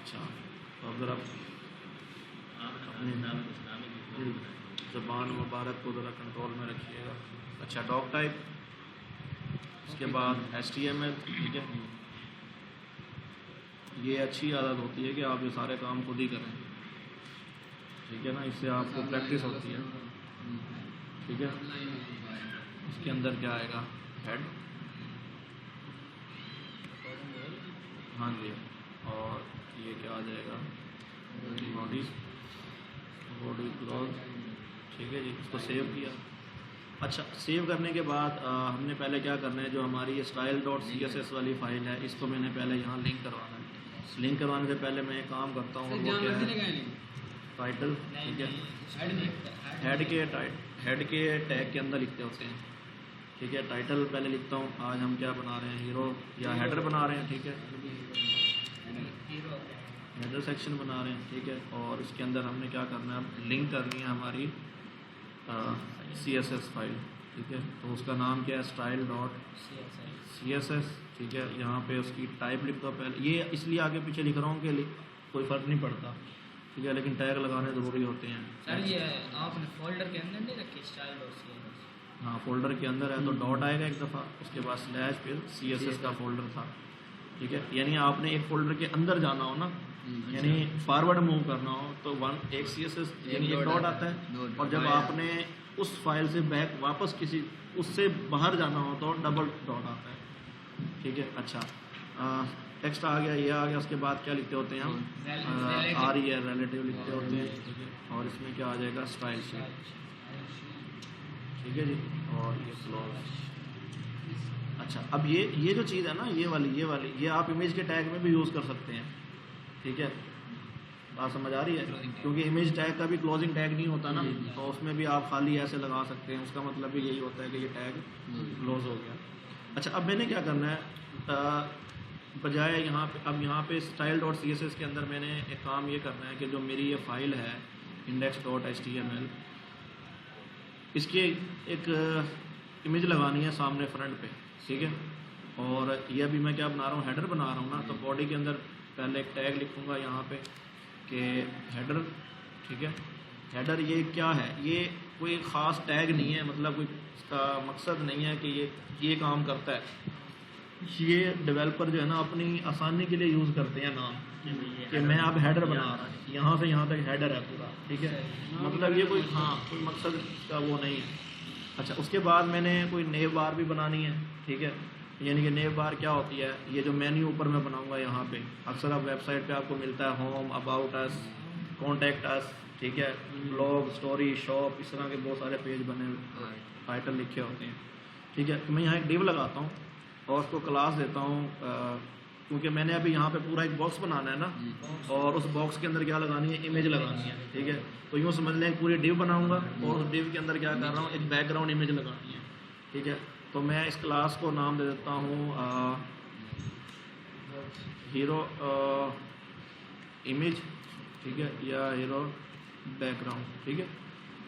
अच्छा, तो अब ज़रा अपनी ज़बान मुबारक को ज़रा कंट्रोल में रखिएगा। अच्छा, डॉक टाइप, उसके बाद HTML, ठीक है। ये अच्छी आदत होती है कि आप ये सारे काम खुद ही करें, ठीक है ना, इससे आपको प्रैक्टिस होती है, ठीक है। इसके अंदर क्या आएगा, हेड, हाँ जी, और ये क्या आ जाएगा, बॉडी, बॉडी क्लॉज, ठीक है जी। इसको सेव किया। अच्छा, सेव करने के बाद हमने पहले क्या करना है, जो हमारी ये style.css वाली फाइल है, इसको मैंने पहले यहाँ लिंक करवाना है। लिंक करवाने से पहले मैं एक काम करता हूँ, वो क्या है, टाइटल, ठीक है। हेड के टैग के अंदर लिखते होते हैं, ठीक है। टाइटल पहले लिखता हूँ, आज हम क्या बना रहे हैं, हीरो या हेडर बना रहे हैं, ठीक है, हेडर सेक्शन बना रहे हैं, ठीक है। और इसके अंदर हमने क्या करना है, अब लिंक करनी है हमारी CSS फाइल, ठीक है। तो उसका नाम क्या है, style.css, ठीक है। यहाँ पे उसकी टाइप लिखता हूँ पहले, ये इसलिए आगे पीछे लिख रहा हूँ कि कोई फ़र्क नहीं पड़ता, ठीक है, लेकिन टैग लगाने ज़रूरी होते हैं। सर ये आपने फोल्डर के अंदर नहीं रखी style.css? हाँ, फोल्डर के अंदर है तो डॉट आएगा एक दफ़ा, उसके बाद स्लैश, फिर CSS का फोल्डर था, ठीक है। यानी आपने एक फोल्डर के अंदर जाना हो ना, यानी फॉरवर्ड मूव करना हो तो एक CSS यानी एक डॉट आता है, और जब आपने उस फाइल से बैक वापस किसी उससे बाहर जाना हो तो डबल डॉट आता है, ठीक है। अच्छा, टेक्स्ट आ गया, ये आ गया, उसके बाद क्या लिखते होते हैं हम, रिलेटिव लिखते होते हैं, ठीक है। और इसमें क्या आ जाएगा, स्टाइल शीट, ठीक है जी, और ये क्लोज। अच्छा, अब ये जो चीज़ है ना, ये आप इमेज के टैग में भी यूज़ कर सकते हैं, ठीक है। बात समझ आ रही है, क्योंकि इमेज टैग का भी क्लोजिंग टैग नहीं होता ना, तो उसमें भी आप खाली ऐसे लगा सकते हैं, उसका मतलब भी यही होता है कि ये टैग क्लोज हो गया। अच्छा, अब मैंने क्या करना है, बजाय यहाँ पे style.css के अंदर मैंने एक काम ये करना है कि जो मेरी ये फाइल है index.html, इसकी एक इमेज लगानी है सामने फ्रंट पे, ठीक है। और ये अभी मैं क्या बना रहा हूँ, हेडर बना रहा हूँ ना, तो बॉडी के अंदर पहले एक टैग लिखूँगा यहाँ पे कि हेडर, ठीक है। हेडर ये क्या है, ये कोई ख़ास टैग नहीं है, मतलब कोई इसका मकसद नहीं है कि ये काम करता है। ये डेवलपर जो है ना अपनी आसानी के लिए यूज़ करते हैं नाम कि मैं अब हेडर बना रहा हूँ, यहाँ से यहाँ तक हेडर है पूरा, ठीक है। मतलब ये कोई कोई मकसद का वो नहीं है। अच्छा, उसके बाद मैंने कोई नेव बार भी बनानी है, ठीक है। यानी कि नेव बार क्या होती है, ये जो मेन्यू ऊपर मैं बनाऊंगा यहाँ पे, अक्सर आप वेबसाइट पे आपको मिलता है home, about us, contact us, ठीक है, ब्लॉग, स्टोरी, शॉप, इस तरह के बहुत सारे पेज बने हुए, टाइटल लिखे होते हैं, ठीक है। तो मैं यहाँ एक डिव लगाता हूँ और उसको क्लास देता हूँ, क्योंकि मैंने अभी यहाँ पे पूरा एक बॉक्स बनाना है ना, और उस बॉक्स के अंदर क्या लगानी है, इमेज लगानी है, ठीक है। तो यूँ समझ लें पूरी डिव बनाऊँगा और उस डिव के अंदर क्या कर रहा हूँ, एक बैकग्राउंड इमेज लगानी है, ठीक है। तो मैं इस क्लास को नाम दे देता हूँ हीरो इमेज, ठीक है, या हीरो बैकग्राउंड, ठीक है।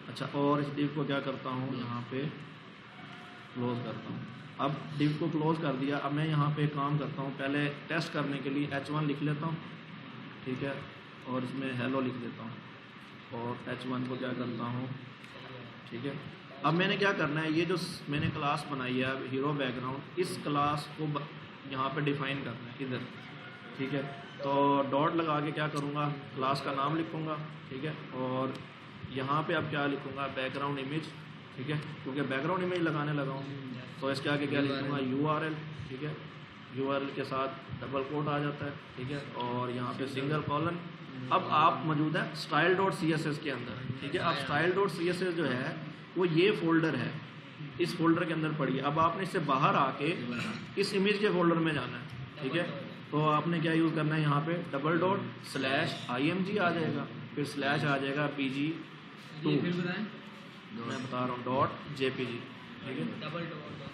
अच्छा, और इस डिव को क्या करता हूँ, यहाँ पे क्लोज करता हूँ। अब डिव को क्लोज कर दिया, अब मैं यहाँ पे काम करता हूँ, पहले टेस्ट करने के लिए H1 लिख लेता हूँ, ठीक है, और इसमें हेलो लिख देता हूँ, और H1 को क्या करता हूँ, ठीक है। अब मैंने क्या करना है, ये जो मैंने क्लास बनाई है हीरो बैकग्राउंड, इस क्लास को यहाँ पे डिफाइन करना है इधर, ठीक है। तो डॉट लगा के क्या करूँगा, क्लास का नाम लिखूँगा, ठीक है। और यहाँ पे अब क्या लिखूँगा, बैकग्राउंड इमेज, ठीक है, क्योंकि बैकग्राउंड इमेज लगाने लगा हूँ, तो इसके आगे क्या लिखूँगा, URL, ठीक है। URL के साथ डबल कोट आ जाता है, ठीक है, और यहाँ पे सिंगल कॉलन। अब आप मौजूद है style.css के अंदर, ठीक है। अब style.css जो है वो ये फोल्डर है, इस फोल्डर के अंदर पड़ी है। अब आपने इससे बाहर आके इस इमेज के फोल्डर में जाना है, ठीक है। तो आपने क्या यूज़ करना है, यहाँ पे डबल डॉट /img आ जाएगा, फिर स्लैश आ जाएगा pg2, मैं बता रहा हूँ .jpg, ठीक है, डबल डॉट होता है,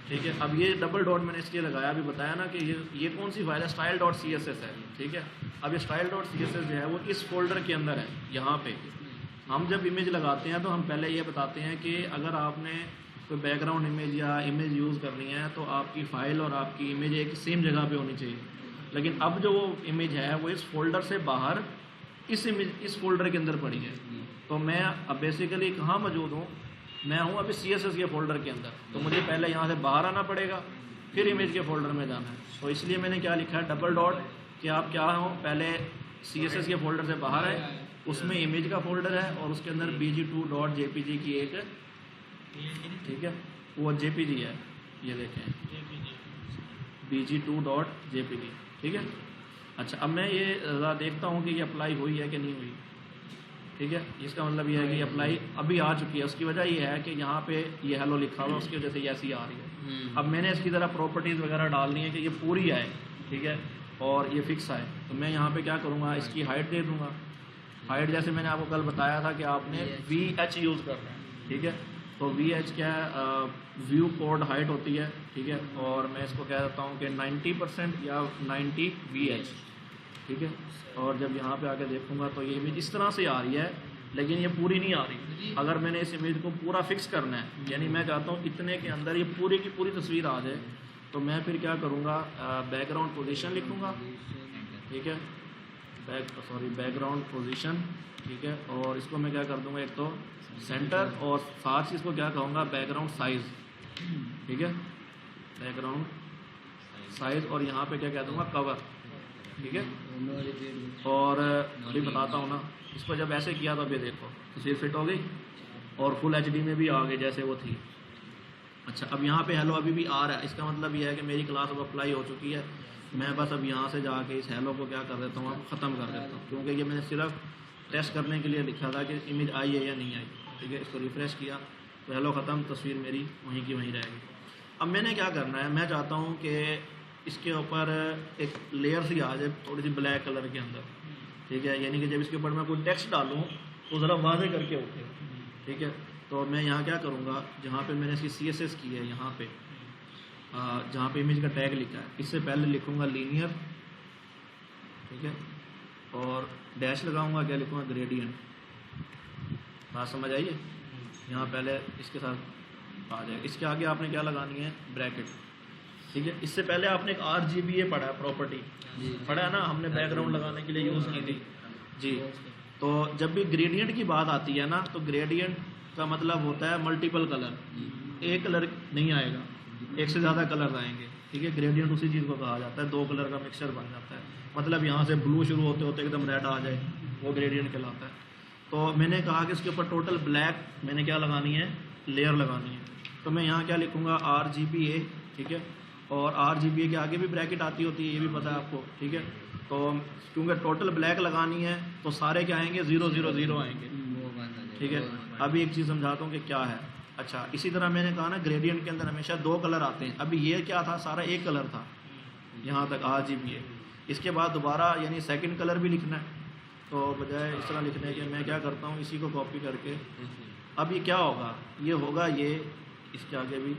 ठीक है। अब ये डबल डॉट मैंने इसलिए लगाया, अभी बताया ना कि ये कौन सी फाइल है, style.css है, ठीक है। अब ये style.css जो है वो इस फोल्डर के अंदर है। यहाँ पे हम जब इमेज लगाते हैं तो हम पहले ये बताते हैं कि अगर आपने कोई बैकग्राउंड इमेज या इमेज यूज़ करनी है तो आपकी फ़ाइल और आपकी इमेज एक सेम जगह पे होनी चाहिए, लेकिन अब जो वो इमेज है वो इस फोल्डर से बाहर इस इमेज इस फोल्डर के अंदर पड़ी है। तो मैं अब बेसिकली कहाँ मौजूद हूँ, मैं हूँ अभी CSS के फोल्डर के अंदर। तो मुझे पहले यहाँ से बाहर आना पड़ेगा, फिर इमेज के फोल्डर में जाना है। तो इसलिए मैंने क्या लिखा है, डबल डॉट, कि आप क्या हो, पहले CSS के फोल्डर से बाहर आए, उसमें इमेज का फोल्डर है और उसके अंदर bg2.jpg की एक, ठीक है, वो JPG है, ये देखें bg2.jpg, ठीक है। अच्छा, अब मैं ये ज़रा देखता हूँ कि ये अप्लाई हुई है कि नहीं हुई, ठीक है। इसका मतलब ये है कि अप्लाई अभी आ चुकी है। उसकी वजह ये है कि यहाँ पे ये हेलो लिखा हुआ है, उसकी वजह से ये ऐसी आ रही है। अब मैंने इसकी ज़रा प्रॉपर्टीज़ वगैरह डालनी है कि ये पूरी आए, ठीक है, और ये फिक्स आए। तो मैं यहाँ पे क्या करूँगा, इसकी हाइट दे दूँगा। हाइट जैसे मैंने आपको कल बताया था कि आपने VH यूज़ करना है, ठीक है। तो VH क्या है, व्यू कोड हाइट होती है, ठीक है। और मैं इसको कह देता हूँ कि 90% या 90 VH, ठीक है। और जब यहाँ पे आके देखूँगा तो ये इमेज इस तरह से आ रही है, लेकिन ये पूरी नहीं आ रही। अगर मैंने इस इमेज को पूरा फिक्स करना है, यानी मैं चाहता हूँ इतने के अंदर ये पूरी की पूरी तस्वीर आ जाए, तो मैं फिर क्या करूँगा, बैकग्राउंड पोजीशन लिखूँगा, ठीक है, बैकग्राउंड पोजीशन, ठीक है। और इसको मैं क्या कर दूँगा, एक तो सेंटर, और साथ ही इसको क्या कहूँगा, बैकग्राउंड साइज़, ठीक है, बैकग्राउंड साइज़। और यहाँ पे क्या कह दूँगा, कवर, ठीक है। और अभी बताता हूँ ना, इसको जब ऐसे किया तो अभी देखो तस्वीर फिट हो गई और फुल HD में भी आ गई जैसे वो थी। अच्छा, अब यहाँ पे हेलो अभी भी आ रहा है, इसका मतलब ये है कि मेरी क्लास अब अप्लाई हो चुकी है। मैं बस अब यहाँ से जाके इस हेलो को क्या कर देता हूँ, अब ख़त्म कर देता हूँ, क्योंकि ये मैंने सिर्फ टेस्ट करने के लिए लिखा था कि इमेज आई है या नहीं आई, ठीक है। इसको रिफ़्रेश किया तो हेलो ख़त्म, तस्वीर मेरी वहीं की वहीं रहेगी। अब मैंने क्या करना है, मैं चाहता हूँ कि इसके ऊपर एक लेयर सी आ जाए थोड़ी सी ब्लैक कलर के अंदर, ठीक है। यानी कि जब इसके ऊपर मैं कोई टेक्स्ट डालूँ तो ज़रा वाज़ेह करके उठे, ठीक है। तो मैं यहाँ क्या करूँगा, जहाँ पे मैंने इसकी CSS की है, यहाँ पे जहाँ पे इमेज का टैग लिखा है, इससे पहले लिखूँगा लीनियर, ठीक है, और डैश लगाऊँगा, क्या लिखूँगा, ग्रेडियंट। बात समझ आइए, यहाँ पहले इसके साथ आ जाए। इसके आगे आपने क्या लगानी है, ब्रैकेट, ठीक है। इससे पहले आपने एक RGBA पढ़ा है, प्रॉपर्टी पढ़ा है ना, हमने बैकग्राउंड लगाने के लिए यूज़ की थी जी। तो जब भी ग्रेडियंट की बात आती है ना, तो ग्रेडियंट का मतलब होता है मल्टीपल कलर, एक कलर नहीं आएगा, एक से ज़्यादा कलर आएंगे, ठीक है। ग्रेडियंट उसी चीज़ को कहा जाता है, दो कलर का मिक्सचर बन जाता है। मतलब यहाँ से ब्लू शुरू होते होते एकदम रेड आ जाए, वो ग्रेडियंट कहलाता है। तो मैंने कहा कि इसके ऊपर टोटल ब्लैक मैंने क्या लगानी है, लेयर लगानी है। तो मैं यहाँ क्या लिखूँगा, RGBA, ठीक है। और RGBA के आगे भी ब्रैकेट आती होती है, ये भी पता है आपको, ठीक है। तो क्योंकि टोटल ब्लैक लगानी है तो सारे क्या आएंगे, 0 0 0 आएंगे, ठीक है। अभी एक चीज़ समझाता हूँ कि क्या है। अच्छा, इसी तरह मैंने कहा ना, ग्रेडियंट के अंदर हमेशा दो कलर आते हैं। अभी ये क्या था, सारा एक कलर था यहाँ तक RGBA। इसके बाद दोबारा यानी सेकंड कलर भी लिखना है, तो बजाय इस तरह लिखने के मैं क्या करता हूँ, इसी को कॉपी करके, अब ये क्या होगा, ये होगा ये, इसके आगे भी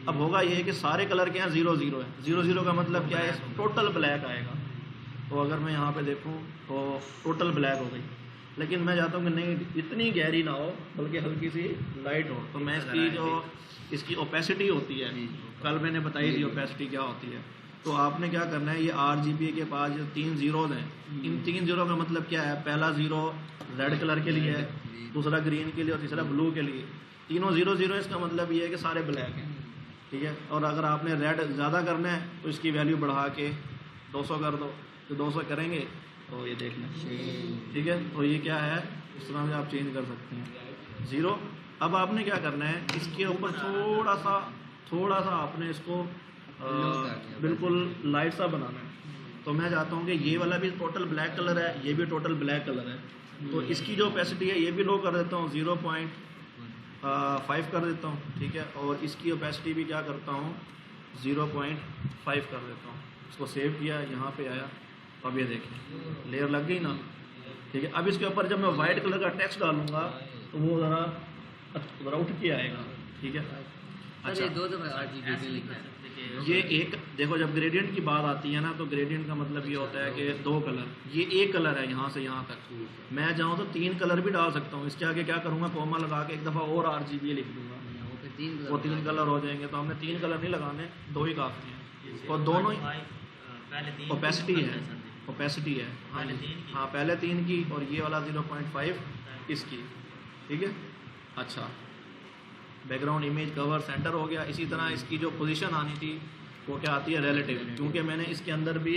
अब होगा ये कि सारे कलर के यहाँ 0 0 है। 0 0 का मतलब क्या है, टोटल ब्लैक आएगा। तो अगर मैं यहाँ पे देखूँ तो टोटल ब्लैक हो गई, लेकिन मैं चाहता हूँ कि नहीं इतनी गहरी ना हो, बल्कि हल्की सी लाइट हो। तो मैं इसकी जो इसकी ओपेसिटी होती है, कल मैंने बताई थी ओपेसिटी क्या होती है। तो आपने क्या करना है, ये RGBA के पास जो 3 ज़ीरोज़ हैं, इन 3 ज़ीरो का मतलब क्या है, पहला 0 रेड कलर के लिए है, दूसरा ग्रीन के लिए और तीसरा ब्लू के लिए। तीनों 0 0, इसका मतलब ये है कि सारे ब्लैक हैं, ठीक है। और अगर आपने रेड ज़्यादा करना है तो इसकी वैल्यू बढ़ा के 200 कर दो, तो 200 करेंगे तो ये देख लें, ठीक है। तो ये क्या है, इस तरह से आप चेंज कर सकते हैं 0। अब आपने क्या करना है, इसके ऊपर थोड़ा सा आपने इसको बिल्कुल लाइट सा बनाना है। तो मैं चाहता हूँ कि ये वाला भी टोटल ब्लैक कलर है, ये भी टोटल ब्लैक कलर है। तो इसकी जो ओपेसिटी है ये भी लो कर देता हूँ, 0.5 कर देता हूँ, ठीक है। और इसकी ओपेसिटी भी क्या करता हूँ, 0.5 कर देता हूँ। इसको सेव किया, यहाँ पे आया, अब ये देखिए लेयर लग गई ना, ठीक है। अब इसके ऊपर जब मैं वाइट कलर का टेक्स्ट डालूंगा तो वो ज़रा उठ के आएगा, ठीक है। अच्छा, ये 2 दफ़ा RGBA लिखा है। ये एक देखो, जब ग्रेडियंट की बात आती है ना, तो ग्रेडियंट का मतलब ये होता है कि 2 कलर, ये एक कलर है यहाँ से यहाँ तक। मैं चाहूँ तो 3 कलर भी डाल सकता हूँ। इसके आगे क्या करूँगा, कॉमा लगा के एक दफ़ा और RGBA लिख दूँगा, वो 3 कलर हो जाएंगे। तो हमने 3 कलर नहीं लगाने, 2 ही काफ़ी हैं। और दोनों ही पहले 3 ओपेसिटी है, ओपेसिटी है। हाँ पहले जी, 3 की। हाँ पहले 3 की और ये वाला 0.5 इसकी, ठीक है। अच्छा, बैकग्राउंड इमेज कवर सेंटर हो गया। इसी तरह इसकी जो पोजीशन आनी थी वो क्या आती है, रिलेटिव, क्योंकि मैंने इसके अंदर भी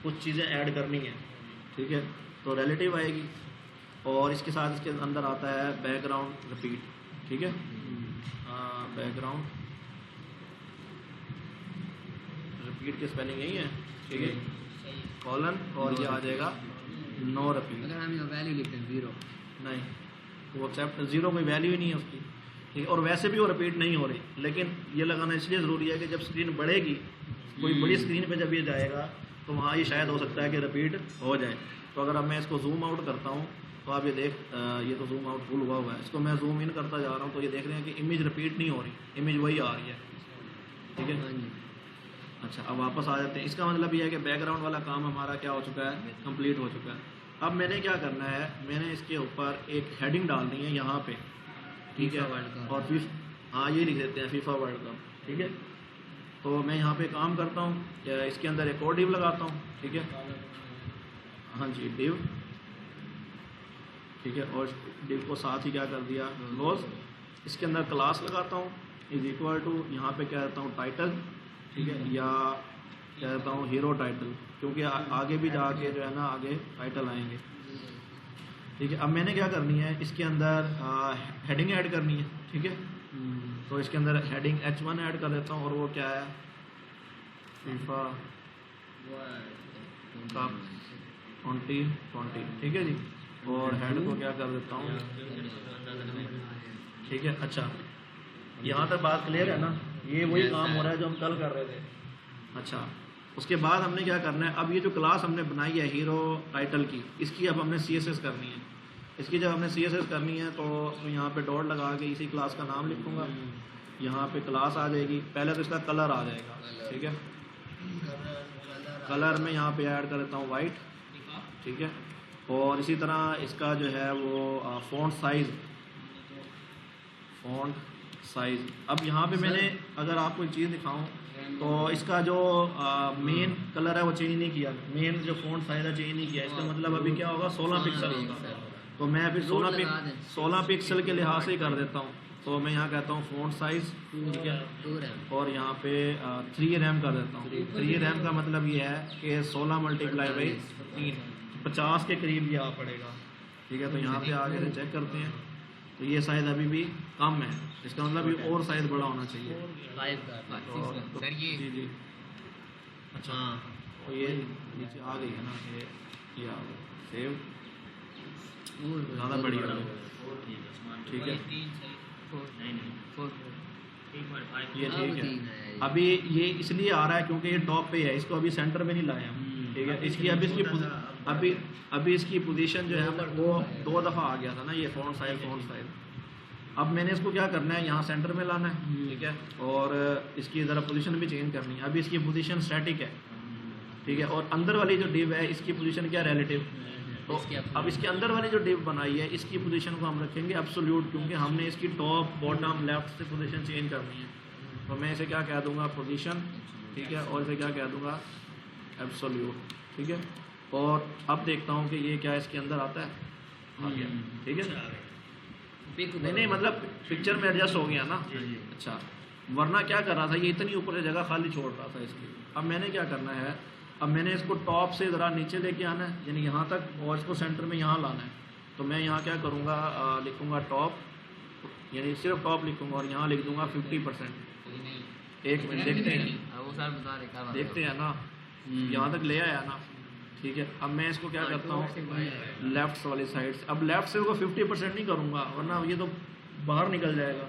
कुछ चीज़ें ऐड करनी है, ठीक है, तो रिलेटिव आएगी। और इसके साथ इसके अंदर आता है बैकग्राउंड रिपीट, ठीक है, बैकग्राउंड रिपीट की स्पेलिंग यही है, ठीक है, सही है। कॉलन, और ये आ जाएगा नो रिपीट। अगर हम यहाँ वैल्यू लिखते हैं 0, नहीं, वो एक्सेप्ट 0 कोई वैल्यू ही नहीं है उसकी, ठीक है। और वैसे भी वो रिपीट नहीं हो रही, लेकिन ये लगाना इसलिए ज़रूरी है कि जब स्क्रीन बढ़ेगी, कोई बड़ी स्क्रीन पे जब ये जाएगा तो वहाँ ये शायद हो सकता है कि रिपीट हो जाए। तो अगर अब मैं इसको जूम आउट करता हूँ तो आप ये ये तो जूम आउट फुल हुआ हुआ है, इसको मैं जूम इन करता जा रहा हूँ तो ये देख रहे हैं कि इमेज रिपीट नहीं हो रही, इमेज वही आ रही है, ठीक है। हाँ जी। अच्छा, अब वापस आ जाते हैं। इसका मतलब ये है कि बैकग्राउंड वाला काम हमारा क्या हो चुका है, कंप्लीट हो चुका है। अब मैंने क्या करना है, मैंने इसके ऊपर एक हेडिंग डालनी है यहाँ पे, ठीक है, FIFA वर्ल्ड कप। और हाँ ये लिख देते हैं फीफा वर्ल्ड कप, ठीक है। तो मैं यहाँ पे काम करता हूँ, इसके अंदर एक और डिव लगाता हूँ, ठीक है, हाँ जी डिव, ठीक है, और डिव को साथ ही क्या कर दिया, क्लोज। इसके अंदर क्लास लगाता हूँ इज इक्वल टू, यहाँ पे क्या कहता हूँ टाइटल, ठीक है, या क्या कहता हूँ हीरो टाइटल, क्योंकि आगे भी जाके जो है ना आगे टाइटल आएंगे, ठीक है। अब मैंने क्या करनी है, इसके अंदर हेडिंग ऐड करनी है, ठीक है। तो इसके अंदर हेडिंग H1 ऐड कर देता हूँ, और वो क्या है, फीफा कप 2020, ठीक है जी। और हेड को क्या कर देता हूँ, ठीक है। अच्छा, यहाँ तक बात क्लियर है ना, ये वही काम हो रहा है जो हम कल कर रहे थे। अच्छा, उसके बाद हमने क्या करना है, अब ये जो क्लास हमने बनाई है हीरो टाइटल की, इसकी अब हमने CSS करनी है। इसकी जब हमने CSS करनी है तो यहाँ पे डॉट लगा के इसी क्लास का नाम लिखूँगा, यहाँ पे क्लास आ जाएगी। पहले तो इसका कलर आ जाएगा, ठीक है, कलर में यहाँ पे ऐड कर देता हूँ वाइट, ठीक है। और इसी तरह इसका जो है वो फ़ॉन्ट साइज़। अब यहाँ पे मैंने अगर आपको एक चीज़ दिखाऊं तो इसका जो मेन कलर है वो चेंज नहीं किया, मेन जो फ़ॉन्ट साइज़ है चेंज नहीं किया। इसका मतलब अभी क्या होगा, 16 पिक्सल होगा। तो मैं अभी 16 पिक्सल के लिहाज से ही कर देता हूँ। तो मैं यहाँ कहता हूँ फ़ॉन्ट साइज़, ठीक है, और यहाँ पे 3 रैम कर देता हूँ। 3 रैम का मतलब ये है कि 16 मल्टीप्लाई बाई 3, 50 के करीब ये आ पड़ेगा, ठीक है। तो यहाँ पे आगे से चेक करते हैं, तो ये साइज़ अभी भी कम है, इसका मतलब ये और साइज़ बड़ा होना चाहिए। तो सर ये जी जी, अच्छा, तो ये नीचे आ गई है ना, ये आ गई, सेव, ज़्यादा बड़ी हो गई, ठीक है, ये ठीक है। अभी ये इसलिए आ रहा है क्योंकि ये टॉप पे है, इसको अभी सेंटर में नहीं लाया हम, ठीक है। इसकी अभी इसकी पोजीशन जो है वो 2 दफ़ा आ गया था ना, ये फ़ॉन्ट साइज। अब मैंने इसको क्या करना है, यहाँ सेंटर में लाना है, ठीक है, और इसकी ज़रा पोजीशन भी चेंज करनी है। अभी इसकी पोजीशन स्टैटिक है, ठीक है, और अंदर वाली जो डिव है इसकी पोजीशन क्या, रिलेटिव। तो अब इसके अंदर वाली जो डिव बनाई है इसकी पोजीशन को हम रखेंगे एब्सोल्यूट, क्योंकि हमने इसकी टॉप बॉटम लेफ्ट से पोजीशन चेंज करनी है। तो मैं इसे क्या कह दूंगा, पोजीशन, ठीक है, और इसे क्या कह दूंगा, एब्सोल्यूट, ठीक है। और अब देखता हूँ कि ये क्या इसके अंदर आता है, आ गया, ठीक है। नहीं मतलब पिक्चर में एडजस्ट हो गया ना। अच्छा, वरना क्या कर रहा था, ये इतनी ऊपर से जगह खाली छोड़ रहा था इसकी। अब मैंने क्या करना है, अब मैंने इसको टॉप से ज़रा नीचे लेके आना है, यानी यहाँ तक, और इसको सेंटर में यहाँ लाना है। तो मैं यहाँ क्या करूँगा, लिखूँगा टॉप, यानी सिर्फ टॉप लिखूँगा, और यहाँ लिख दूँगा 50%। एक मिनट देखते हैं ना, यहाँ तक ले आया ना, ठीक है। अब मैं इसको क्या करता हूँ, लेफ़्ट वाली साइड से, अब लेफ़्ट से इसको 50% नहीं करूँगा, वरना ये तो बाहर निकल जाएगा।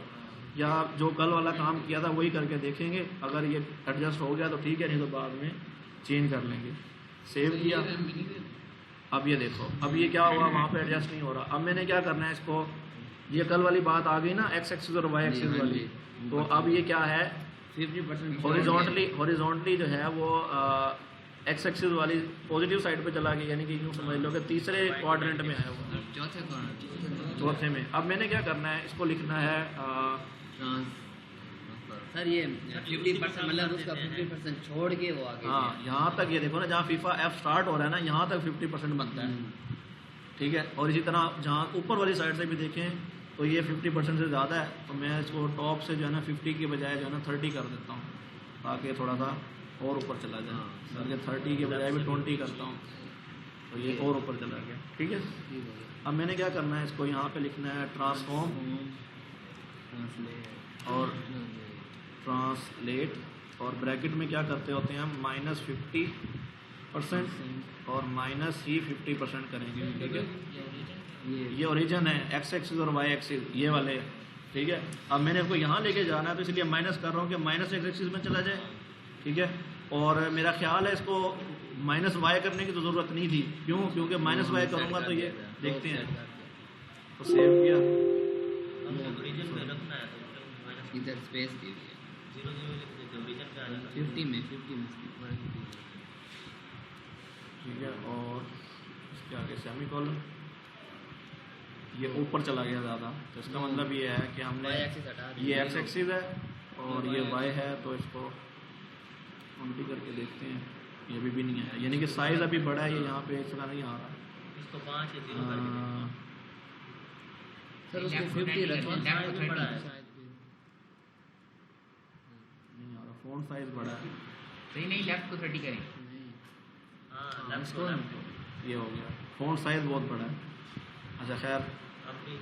या जो कल वाला काम किया था वही करके देखेंगे, अगर ये एडजस्ट हो गया तो ठीक है, नहीं तो बाद में चेंज कर लेंगे। सेव किया, अब ये देखो, अब ये क्या हुआ, वहाँ पे एडजस्ट नहीं हो रहा। अब मैंने क्या करना है, इसको, ये कल वाली बात आ गई ना, एक्स एक्सिस और वाई एक्सिस वाली। तो अब ये क्या है, 50% हॉरिजॉन्टली जो है वो एक्स एक्सिस वाली पॉजिटिव साइड पे चला गया, यानी कि यूँ समझ लो कि तीसरे क्वाड्रेंट में है वो, चौथे में। अब मैंने क्या करना है, इसको लिखना है सर ये 50% मतलब उसका 50% छोड़ के वो आगे हाँ, यहाँ तक ये देखो ना, जहाँ फीफा एफ स्टार्ट हो रहा है ना, यहाँ तक 50% बनता है। ठीक है, और इसी तरह जहाँ ऊपर वाली साइड से भी देखें तो ये 50% से ज़्यादा है, तो मैं इसको टॉप से जो है ना 50 के बजाय जो है ना 30 कर देता हूँ, ताकि थोड़ा सा और ऊपर चला जाए। बल्कि 30 के बजाय भी 20 करता हूँ, तो ये और ऊपर चला गया। ठीक है, अब मैंने क्या करना है, इसको यहाँ पे लिखना है ट्रांसफॉर्म और ट्रांसलेट, और ब्रैकेट में क्या करते होते हैं हम, -50% और माइनस ही 50% करेंगे। ठीक है, ये ओरिजिन है, एक्स एक्सिस और वाई एक्सिस ये वाले। ठीक है, अब मैंने इसको यहाँ लेके जाना है, तो इसलिए माइनस कर रहा हूँ कि माइनस एक्स एक्सिस में चला जाए। ठीक है, और मेरा ख्याल है इसको माइनस वाई करने की तो ज़रूरत नहीं थी। क्यों? क्योंकि माइनस वाई करूँगा तो ये देखते हैं, तो सेव किया, इधर स्पेस दी हुई है 50 में ठीक है, और इसके आगे सेमी कॉलन, ये ऊपर चला गया ज़्यादा, तो इसका मतलब ये है कि हमने Y एक्सिस हटा दी, ये एक्स एक्सिस है और ये वाई है, तो इसको उल्टी करके देखते हैं, ये भी नहीं है, यानी कि साइज़ अभी बड़ा है, ये यहाँ पे इस तरह नहीं आ रहा। इसको 5 या 0 हाँ, सर उसको 50 रखें नहीं आ रहा, फ़ॉन्ट साइज़ बड़ा है। नहीं लेफ्ट को 30 करें। हां लेफ्ट को ये हो गया, फ़ॉन्ट साइज़ बहुत बड़ा है। अच्छा खैर, अब भी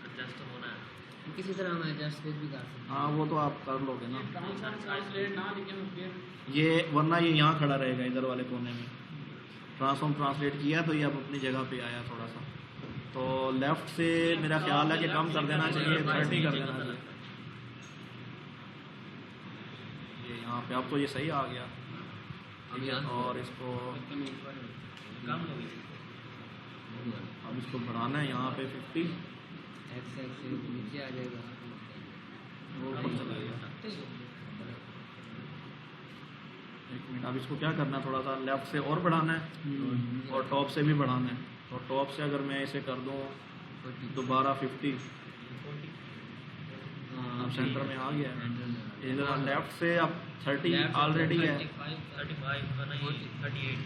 एडजस्ट होना है। किसी तरह हम एडजस्ट भी कर सकते हैं। हाँ वो तो आप कर लोगे ना, ट्रांसलेट ना लिखें फिर ये वरना ये यहाँ खड़ा रहेगा इधर वाले कोने में। ट्रांसफॉर्म ट्रांसलेट किया तो ये अब अपनी जगह पे आया थोड़ा सा, तो लेफ़्ट से मेरा ख्याल है कि कम कर देना चाहिए, 30 कर देना चाहिए। ये यहाँ पे अब तो ये सही आ गया। ठीक है, और इसको कम हो गई। अब इसको बढ़ाना है यहाँ पे 50, एक्स एक्सिस नीचे आ जाएगा, वो ऊपर चला गया। एक मिनट, अब इसको क्या करना है, थोड़ा सा लेफ़्ट से और बढ़ाना है और टॉप से भी बढ़ाना है। तो टॉप से अगर मैं इसे कर दूँ दोबारा 50, अब सेंटर में आ गया है। इधर लेफ़्ट से अब 30 ऑलरेडी है, 35 नहीं 38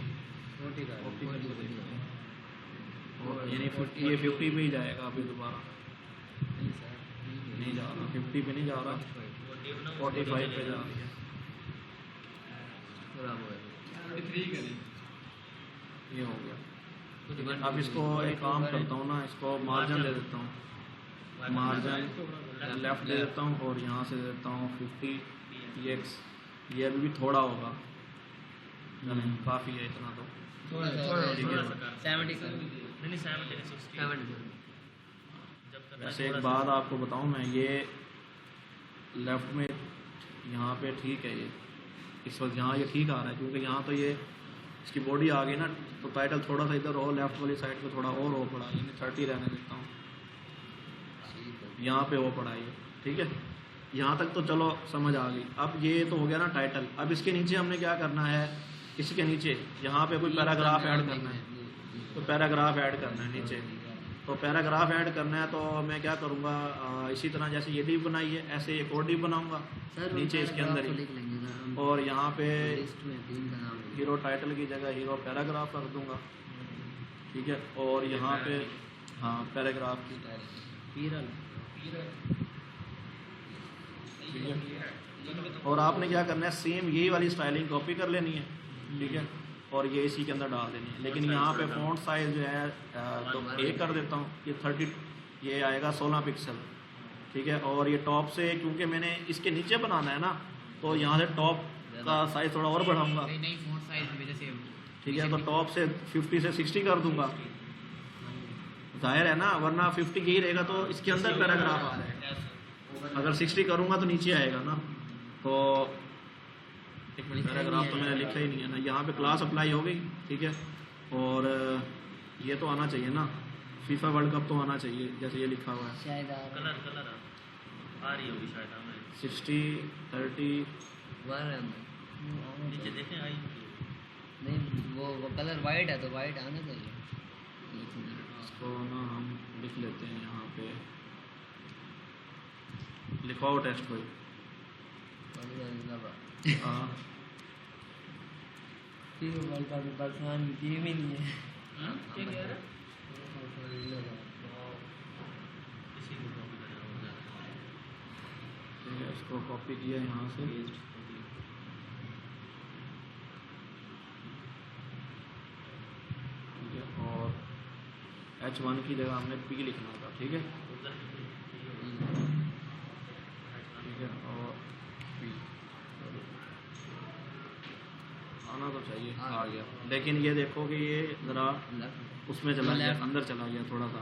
यानी 50, ये 50 पे ही जाएगा अभी दोबारा, नहीं जा रहा 50 पे, नहीं जा रहा 45 पे जा रही है। ये हो गया। अब इसको एक काम करता हूँ ना, इसको मार्जिन दे देता हूँ, मार्जिन लेफ़्ट दे देता हूँ और यहाँ से दे देता हूँ 50x। ये अभी भी थोड़ा होगा, काफ़ी है इतना तो। थोड़ा 70 कर नहीं 70 60 वैसे एक बात आपको बताऊं मैं, ये लेफ़्ट में यहाँ पे ठीक है, ये इस वक्त यहाँ ये ठीक आ रहा है, क्योंकि यहाँ तो ये इसकी बॉडी आ गई ना, तो टाइटल थोड़ा सा इधर हो, लेफ़्ट वाली साइड पे थोड़ा और हो पड़ा, यानी 30 रहने देता हूँ, यहाँ पे हो पड़ा ये। ठीक है, यहाँ तक तो चलो समझ आ गई। अब ये तो हो गया ना टाइटल, अब इसके नीचे हमने क्या करना है, इसके नीचे यहाँ पे कोई पैराग्राफ ऐड करना है, तो पैराग्राफ ऐड करना है नीचे। तो पैराग्राफ ऐड करना है तो मैं क्या करूँगा, इसी तरह जैसे ये डिव बनाई है ऐसे एक और डिव बनाऊँगा नीचे इसके अंदर ही, और यहाँ पे हीरो टाइटल की जगह हीरो पैराग्राफ रख दूँगा। ठीक है, और यहाँ पे हाँ पैराग्राफ की ठीक है, और आपने क्या करना है, सेम यही वाली स्टाइलिंग कॉपी कर लेनी है। ठीक है, और ये इसी के अंदर डाल देनी है, लेकिन यहाँ पे फ़ॉन्ट साइज़ जो है तो 1 कर देता हूँ, ये 30 ये आएगा 16 पिक्सल। ठीक है, और ये टॉप से क्योंकि मैंने इसके नीचे बनाना है ना, तो यहाँ से टॉप का साइज़ थोड़ा और बढ़ाऊँगा। नहीं फ़ॉन्ट साइज में जैसे ठीक है, तो टॉप से 50 से 60 कर दूँगा, जाहिर है ना, वरना 50 यही रहेगा तो इसके अंदर पैराग्राफ आ जाएगा, अगर 60 करूँगा तो नीचे आएगा ना। तो एक मिनट, पैराग्राफ तो मैंने लिखा ही नहीं है ना, यहाँ पे क्लास अप्लाई हो गई। ठीक है, और ये तो आना चाहिए ना, फीफा वर्ल्ड कप तो आना चाहिए, जैसे ये लिखा हुआ है शायद कलर आ रही होगी शायद हमें 60 30। नीचे देखें आई नहीं, वो कलर वाइट है तो वाइट आना चाहिए। इसको ना हम लिख लेते हैं, यहाँ पे लिखवाओ टेस्ट कोई हाँ पाकिस्तान टीम ही नहीं है। हाँ क्या कह रहा है? ठीक है, इसको कॉपी किया यहाँ से। ठीक है, और H1 की जगह हमने P लिखना था। ठीक है, ठीक है, और P आना तो चाहिए, आ गया। लेकिन ये देखो कि ये ज़रा उसमें चला गया, अंदर चला गया थोड़ा सा।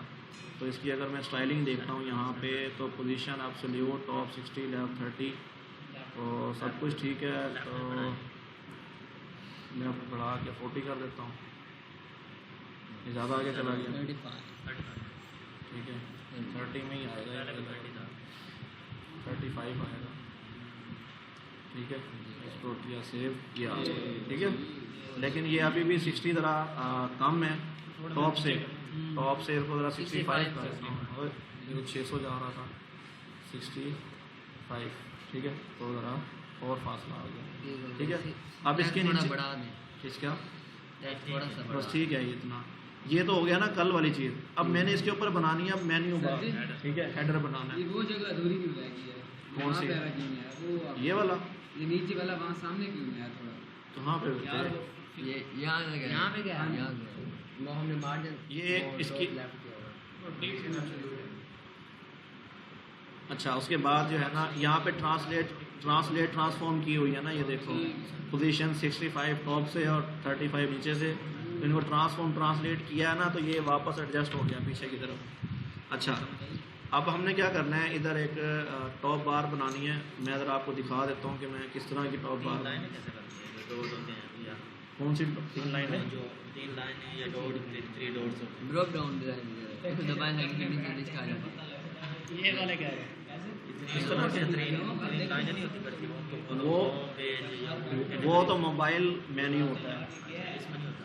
तो इसकी अगर मैं स्टाइलिंग देखता हूँ यहाँ पे, तो पोजीशन एब्सोल्यूट, टॉप 60, लेफ्ट 30, तो सब कुछ ठीक है। तो मैं बढ़ा के 40 कर देता हूँ, ये ज़्यादा आगे चला गया। ठीक है, 30 में ही आएगा, 35 आएगा। ठीक है, इसको किया सेव, किया। ठीक है, लेकिन ये अभी भी 60 ज़रा कम है टॉप से इसको ज़रा 65 कर देता हूँ। और ये 600 जा रहा था, 65। ठीक है, तो ज़रा और फासला आ गया। ठीक है, अब इसके नीचे बढ़ा दें, किसका थोड़ा सा बस ठीक है, इतना। ये तो हो गया ना कल वाली चीज़। अब मैंने इसके ऊपर बनानी है अब मेन्यू बार। ठीक है, हेडर बनाना है। वो जगह अधूरी क्यों रह गई है? कौन सी? वहाँ पे रखी है वो, ये वाला ये नीचे वाला वहाँ सामने क्यों नहीं है थोड़ा? कहाँ पे यार होते वो ये यहाँ पे क्या है? यहाँ पे क्या है? यहाँ पे वो हमने मार्जिन ये इसकी अच्छा, उसके बाद जो है ना यहाँ पे ट्रांसलेट ट्रांसफॉर्म की हुई है ना, ये देखो पोजीशन 65 टॉप से और 35 नीचे से। तो इनको ट्रांसलेट किया है ना, तो ये वापस एडजस्ट हो गया पीछे की तरफ। अच्छा, अब हमने क्या करना है, इधर एक टॉप बार बनानी है। मैं ज़रा आपको दिखा देता हूँ कि मैं किस तरह की टॉप बार। कौन सी 3 लाइन है? ड्रॉप डाउन डिजाइन दबाएं लगे नीचे लिस्ट आ जाता ये वाले क्या है? इस तरह से वो तो मोबाइल मेन्यू होता है,